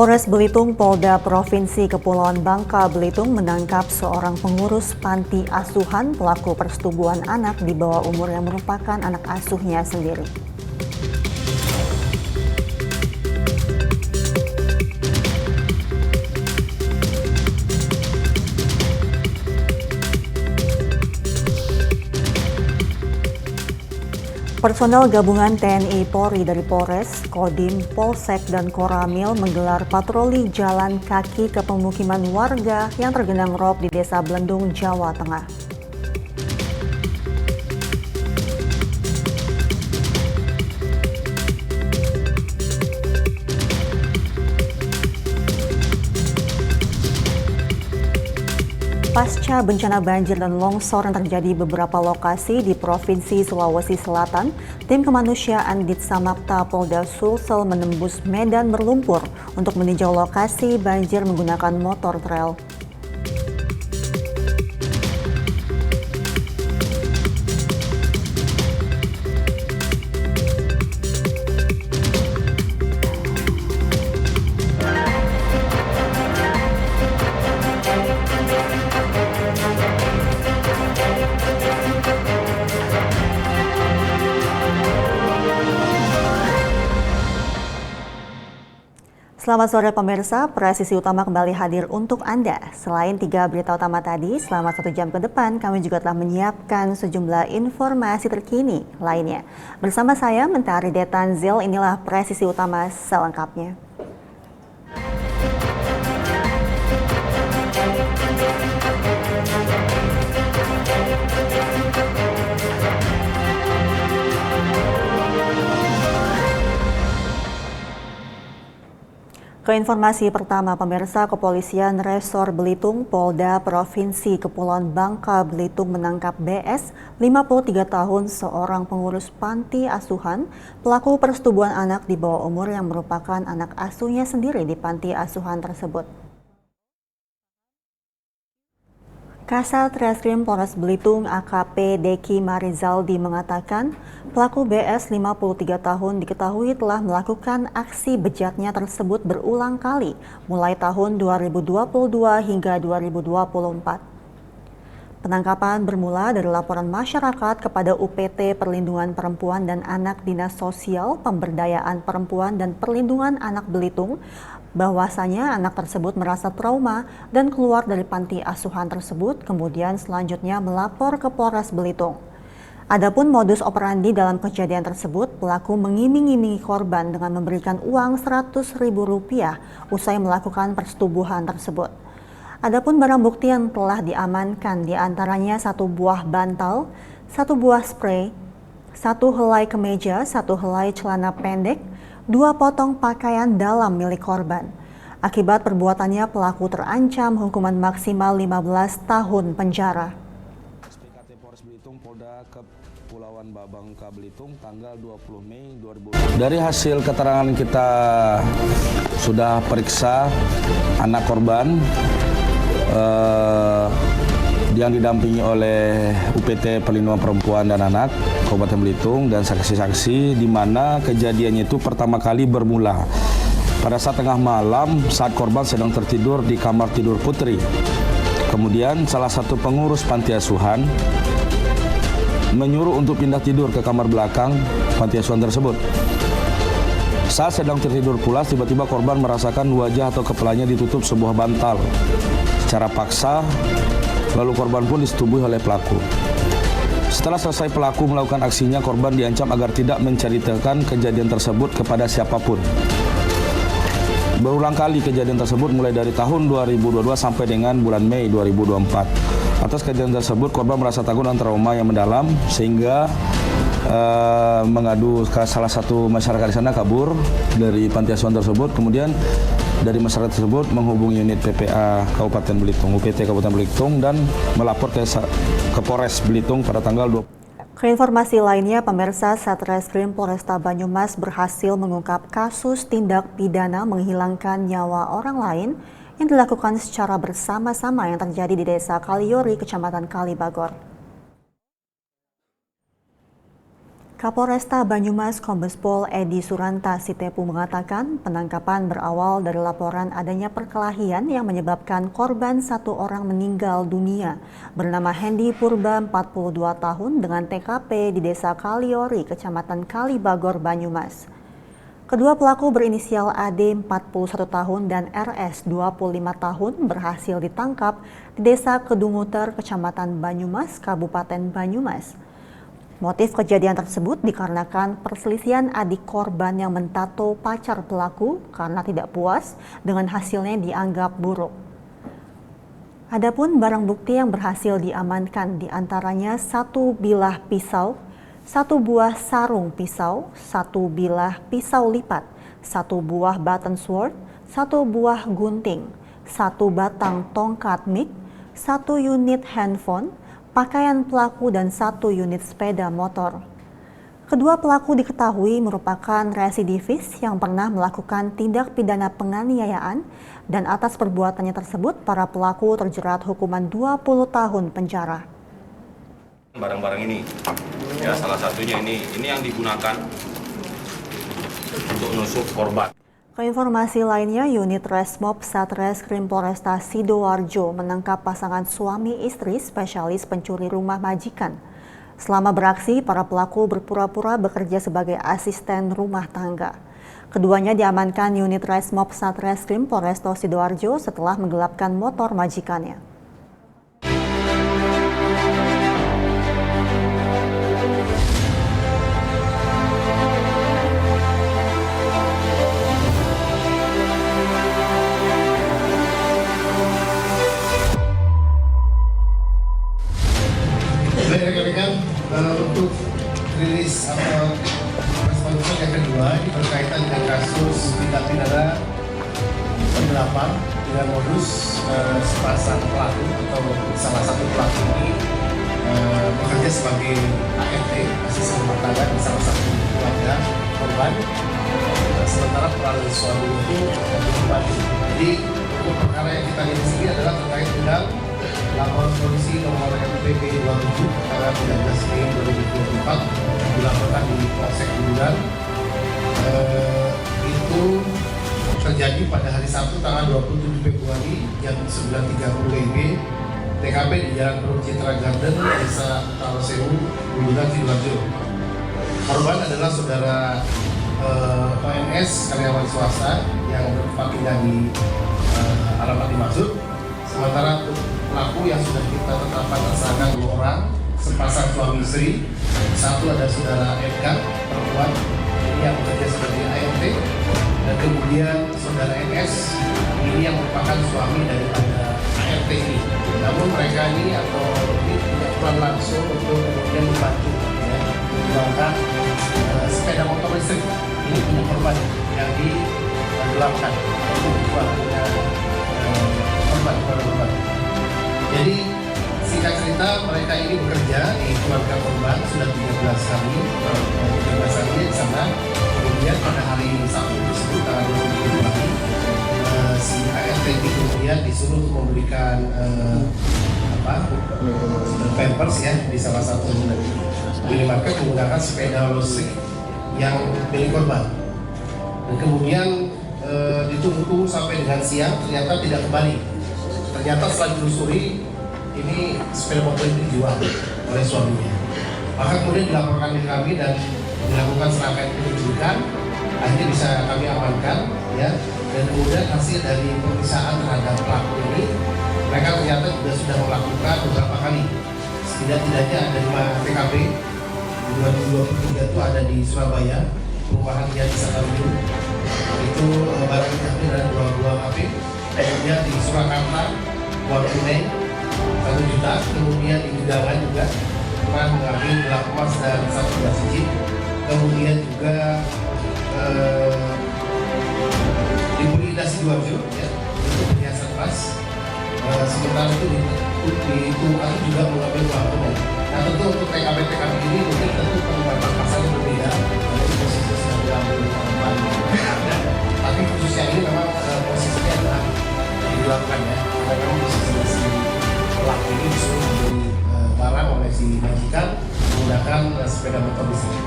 Polres Belitung Polda Provinsi Kepulauan Bangka Belitung menangkap seorang pengurus panti asuhan pelaku persetubuhan anak di bawah umur yang merupakan anak asuhnya sendiri. Personel gabungan TNI Polri dari Polres, Kodim, Polsek, dan Koramil menggelar patroli jalan kaki ke pemukiman warga yang tergenang rob di Desa Blendung, Jawa Tengah. Pasca bencana banjir dan longsor yang terjadi beberapa lokasi di Provinsi Sulawesi Selatan, tim kemanusiaan Ditsamapta Polda Sulsel menembus medan berlumpur untuk meninjau lokasi banjir menggunakan motor trail. Selamat sore pemirsa, Presisi Utama kembali hadir untuk Anda. Selain 3 berita utama tadi, selama 1 jam ke depan kami juga telah menyiapkan sejumlah informasi terkini lainnya. Bersama saya, Mentari Detanzil, inilah Presisi Utama selengkapnya. Ke informasi pertama pemirsa, Kepolisian Resor Belitung Polda Provinsi Kepulauan Bangka Belitung menangkap BS 53 tahun seorang pengurus panti asuhan pelaku persetubuhan anak di bawah umur yang merupakan anak asuhnya sendiri di panti asuhan tersebut. Kasat Reskrim Polres Belitung AKP Deki Marizaldi mengatakan pelaku BS 53 tahun diketahui telah melakukan aksi bejatnya tersebut berulang kali mulai tahun 2022 hingga 2024. Penangkapan bermula dari laporan masyarakat kepada UPT Perlindungan Perempuan dan Anak Dinas Sosial Pemberdayaan Perempuan dan Perlindungan Anak Belitung bahwasanya anak tersebut merasa trauma dan keluar dari panti asuhan tersebut, kemudian selanjutnya melapor ke Polres Belitung. Adapun modus operandi dalam kejadian tersebut, pelaku mengiming-imingi korban dengan memberikan uang Rp100.000 usai melakukan persetubuhan tersebut. Adapun barang bukti yang telah diamankan diantaranya 1 buah bantal, 1 buah spray, 1 helai kemeja, 1 helai celana pendek, 2 potong pakaian dalam milik korban. Akibat perbuatannya, pelaku terancam hukuman maksimal 15 tahun penjara. SPKT Polres Belitung Polda Kepulauan Bangka Belitung tanggal 20 Mei 2020. Dari hasil keterangan kita sudah periksa anak korban yang didampingi oleh UPT Perlindungan Perempuan dan Anak Kabupaten Belitung dan saksi-saksi, di mana kejadiannya itu pertama kali bermula pada saat tengah malam saat korban sedang tertidur di kamar tidur putri. Kemudian salah satu pengurus panti asuhan menyuruh untuk pindah tidur ke kamar belakang panti asuhan tersebut. Saat sedang tertidur pulas, tiba-tiba korban merasakan wajah atau kepalanya ditutup sebuah bantal secara paksa. Lalu korban pun disetubuhi oleh pelaku. Setelah selesai pelaku melakukan aksinya, korban diancam agar tidak menceritakan kejadian tersebut kepada siapapun. Berulang kali kejadian tersebut mulai dari tahun 2022 sampai dengan bulan Mei 2024. Atas kejadian tersebut, korban merasa takut dan trauma yang mendalam sehingga mengadu ke salah satu masyarakat di sana, kabur dari panti asuhan tersebut. Kemudian dari masyarakat tersebut menghubungi unit PPA Kabupaten Belitung, UPT Kabupaten Belitung, dan melapor ke Polres Belitung pada tanggal 20. Ke informasi lainnya, pemirsa, Satreskrim Polresta Banyumas berhasil mengungkap kasus tindak pidana menghilangkan nyawa orang lain yang dilakukan secara bersama-sama yang terjadi di Desa Kaliori, Kecamatan Kalibagor. Kapolresta Banyumas Kombes Pol Edi Suranta Sitepu mengatakan penangkapan berawal dari laporan adanya perkelahian yang menyebabkan korban satu orang meninggal dunia bernama Hendy Purba 42 tahun dengan TKP di Desa Kaliori, Kecamatan Kalibagor, Banyumas. Kedua pelaku berinisial AD 41 tahun dan RS 25 tahun berhasil ditangkap di Desa Kedunguter, Kecamatan Banyumas, Kabupaten Banyumas. Motif kejadian tersebut dikarenakan perselisihan adik korban yang mentato pacar pelaku karena tidak puas dengan hasilnya dianggap buruk. Adapun barang bukti yang berhasil diamankan diantaranya satu bilah pisau, satu buah sarung pisau, satu bilah pisau lipat, satu buah button sword, satu buah gunting, satu batang tongkat mik, satu unit handphone, pakaian pelaku dan satu unit sepeda motor. Kedua pelaku diketahui merupakan residivis yang pernah melakukan tindak pidana penganiayaan dan atas perbuatannya tersebut para pelaku terjerat hukuman 20 tahun penjara. Barang-barang ini, ya salah satunya ini yang digunakan untuk nusuk korban. Keinformasi lainnya, unit Resmob Satreskrim Polresta Sidoarjo menangkap pasangan suami istri spesialis pencuri rumah majikan. Selama beraksi, para pelaku berpura-pura bekerja sebagai asisten rumah tangga. Keduanya diamankan unit Resmob Satreskrim Polresta Sidoarjo setelah menggelapkan motor majikannya. Rekan-rekan, untuk rilis atau respons yang kedua ini berkaitan dengan kasus tindak pidana penggelapan dengan modus sepasang pelaku atau salah satu pelaku ini bekerja sebagai ART, asisten rumah tangga di salah satu keluarga korban, sementara peran suami itu kembali. Jadi untuk perkara yang kita lihat di sini adalah terkait dengan laporan polisi nomor MPB 27 tanggal 13 Mei 2024 dilaporkan di Polsek Bulan. Itu terjadi pada hari Sabtu tanggal 27 Februari jam 9.30 WIB, TKP di Jalan Perut Citra Garden, Desa Tarosewu, Bulungan, Sidoarjo. Korban adalah saudara ONS, karyawan swasta yang bertempat tinggal di alamat dimaksud. Sementara pelaku yang sudah kita tetapkan tersangka 2 orang, sepasang suami istri. Satu ada saudara Edgar, perempuan, ini yang bekerja sebagai ART, dan kemudian saudara NS, ini yang merupakan suami daripada ART ini. Namun mereka ini atau ini tidak peran langsung untuk kemudian membantu mengembangkan sepeda motor listrik ini punya korban yang digelapkan untuk punya korban. Jadi singkat cerita, mereka ini bekerja di keluarga korban sudah 13 hari di sana. Kemudian pada hari Sabtu tersebut tanggal 20 si ART ini kemudian disuruh untuk memberikan pampers ya di salah satu minimarket menggunakan sepeda listrik yang milik korban. Dan kemudian ditunggu sampai dengan siang, ternyata tidak kembali. Ternyata setelah dilusuri, ini sepeda motor ini dijual oleh suaminya. Maka kemudian dilaporkan ke kami dan dilakukan serangkaian penyelidikan, akhirnya bisa kami amankan, ya. Dan kemudian hasil dari pemeriksaan terhadap pelaku ini, mereka ternyata juga sudah melakukan beberapa kali. Setidaknya ada 5 TKP. 2023 itu ada di Surabaya, perumahan Jati Satarujung. Itu barang bukti ada 22 HP. Kemudian di Surakarta, uang tunai 1 juta. Kemudian di Gedangan juga pernah mengambil gelang emas dan 1 gelas cincin. Kemudian juga di Bulida Sidoarjo, ya, itu perhiasan emas. Sementara itu di Tuhan juga mengambil uang tunai. Nah tentu untuk TKP ini mungkin tentu penempatan pasal berbeda. Jadi posisi sedang diambil korban ada. Tapi khususnya ini memang posisinya adalah digelapkan ya. Karena memang posisi si pelaku ini disuruh membeli barang oleh si majikan menggunakan sepeda motor listrik.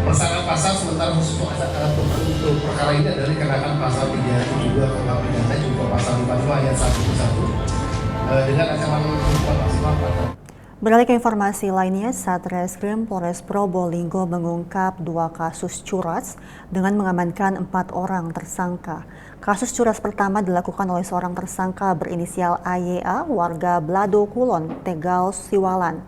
Persamaan pasal sementara khusus untuk perkara ini adalah dikenakan pasal 372 KUHP pidana juga pasal 45 ayat 1 dengan ancaman hukuman maksimal 4 tahun. Beralih ke informasi lainnya, Satreskrim Polres Probolinggo mengungkap 2 kasus curas dengan mengamankan 4 orang tersangka. Kasus curas pertama dilakukan oleh seorang tersangka berinisial AYA, warga Blado Kulon, Tegal, Siwalan.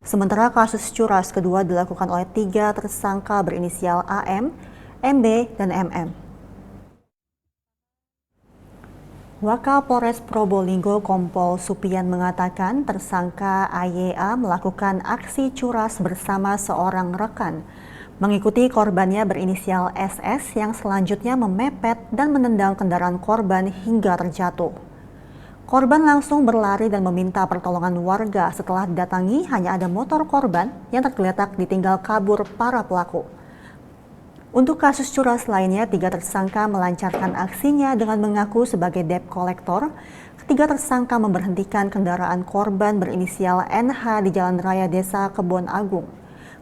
Sementara kasus curas kedua dilakukan oleh 3 tersangka berinisial AM, MB, dan MM. Wakapolres Probolinggo Kompol Supian mengatakan tersangka AYA melakukan aksi curas bersama seorang rekan. Mengikuti korbannya berinisial SS yang selanjutnya memepet dan menendang kendaraan korban hingga terjatuh. Korban langsung berlari dan meminta pertolongan warga setelah didatangi hanya ada motor korban yang tergeletak ditinggal kabur para pelaku. Untuk kasus curas lainnya, 3 tersangka melancarkan aksinya dengan mengaku sebagai debt collector. Ketiga tersangka memberhentikan kendaraan korban berinisial NH di Jalan Raya Desa Kebon Agung.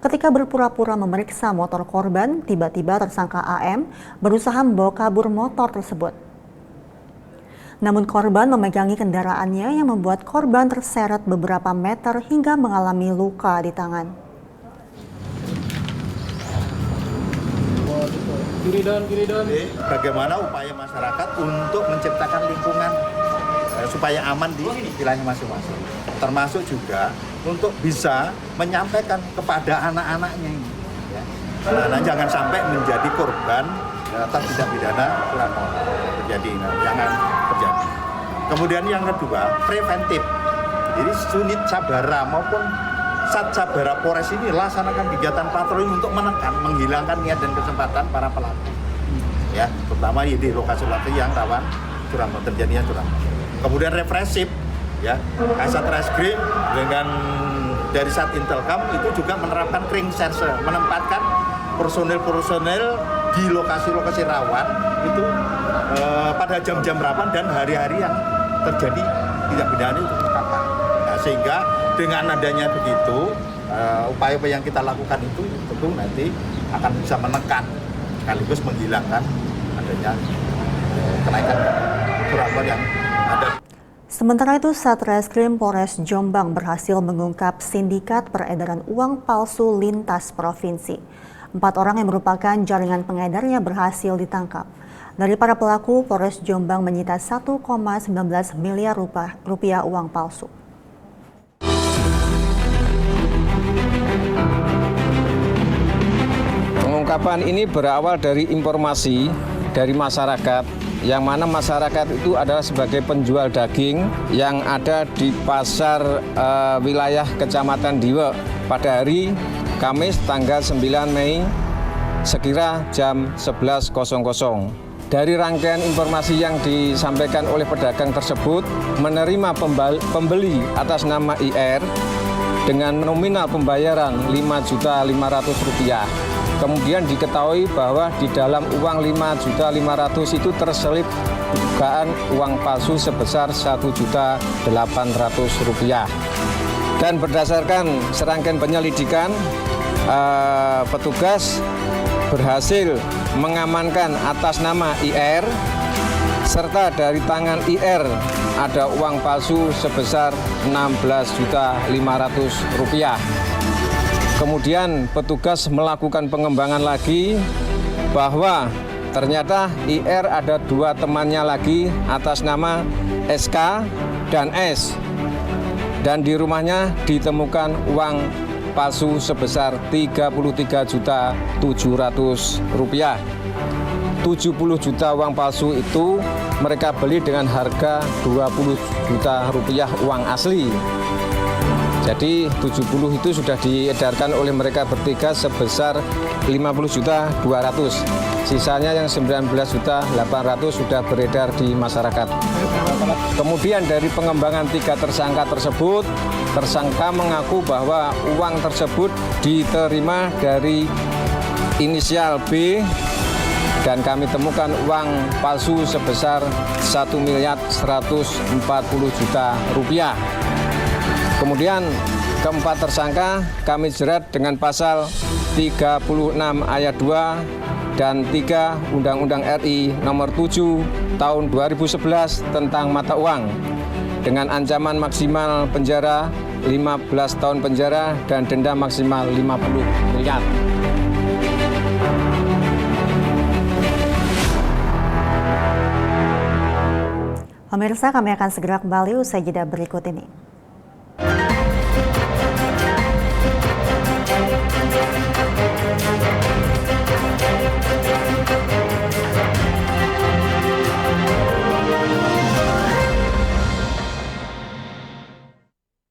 Ketika berpura-pura memeriksa motor korban, tiba-tiba tersangka AM berusaha membawa kabur motor tersebut. Namun korban memegangi kendaraannya yang membuat korban terseret beberapa meter hingga mengalami luka di tangan. Bagaimana upaya masyarakat untuk menciptakan lingkungan supaya aman di wilayah masing-masing, termasuk juga untuk bisa menyampaikan kepada anak-anaknya ini, ya. Nah, jangan sampai menjadi korban tindak pidana kriminal terjadi, jangan terjadi. Kemudian yang kedua, preventif. Jadi unit Sabara maupun Sat Sabara Polres ini laksanakan kegiatan patroli untuk menekan, menghilangkan niat dan kesempatan para pelaku. Ya, terutama di lokasi-lokasi yang rawan curanmor, terjadinya curanmor. Kemudian represif, ya, Kasat Reskrim dengan dari Sat Intelkam itu juga menerapkan kring serse, menempatkan personel-personel di lokasi-lokasi rawan itu pada jam-jam rawan dan hari-hari yang terjadi tindak pidana itu kapan. Nah, sehingga dengan adanya begitu, upaya-upaya yang kita lakukan itu tentu nanti akan bisa menekan sekaligus menghilangkan adanya kenaikan curanmor yang ada. Sementara itu, Satreskrim Polres Jombang berhasil mengungkap sindikat peredaran uang palsu lintas provinsi. 4 orang yang merupakan jaringan pengedarnya berhasil ditangkap. Dari para pelaku, Polres Jombang menyita 1,19 miliar rupiah uang palsu. Pengungkapan ini berawal dari informasi dari masyarakat, yang mana masyarakat itu adalah sebagai penjual daging yang ada di pasar wilayah Kecamatan Diwe pada hari Kamis tanggal 9 Mei sekira jam 11.00. Dari rangkaian informasi yang disampaikan oleh pedagang tersebut, menerima pembeli atas nama IR dengan nominal pembayaran Rp5.500.000. Kemudian diketahui bahwa di dalam uang Rp5.500.000 itu terselip dugaan uang palsu sebesar Rp1.800.000. Dan berdasarkan serangkaian penyelidikan, petugas berhasil mengamankan atas nama IR, serta dari tangan IR ada uang palsu sebesar Rp16.500.000. Kemudian petugas melakukan pengembangan lagi bahwa ternyata IR ada 2 temannya lagi atas nama SK dan S. Dan di rumahnya ditemukan uang palsu sebesar Rp33.700.000. 70 juta uang palsu itu mereka beli dengan harga Rp20 juta uang asli. Jadi 70 itu sudah diedarkan oleh mereka bertiga sebesar 50.200.000. Sisanya yang 19.800.000 sudah beredar di masyarakat. Kemudian dari pengembangan 3 tersangka tersebut, tersangka mengaku bahwa uang tersebut diterima dari inisial B dan kami temukan uang palsu sebesar Rp1.140.000.000. Kemudian keempat tersangka kami jerat dengan pasal 36 ayat 2 dan 3 Undang-Undang RI Nomor 7 Tahun 2011 tentang mata uang dengan ancaman maksimal penjara 15 tahun penjara dan denda maksimal 50 miliar. Pemirsa, kami akan segera kembali usai jeda berikut ini.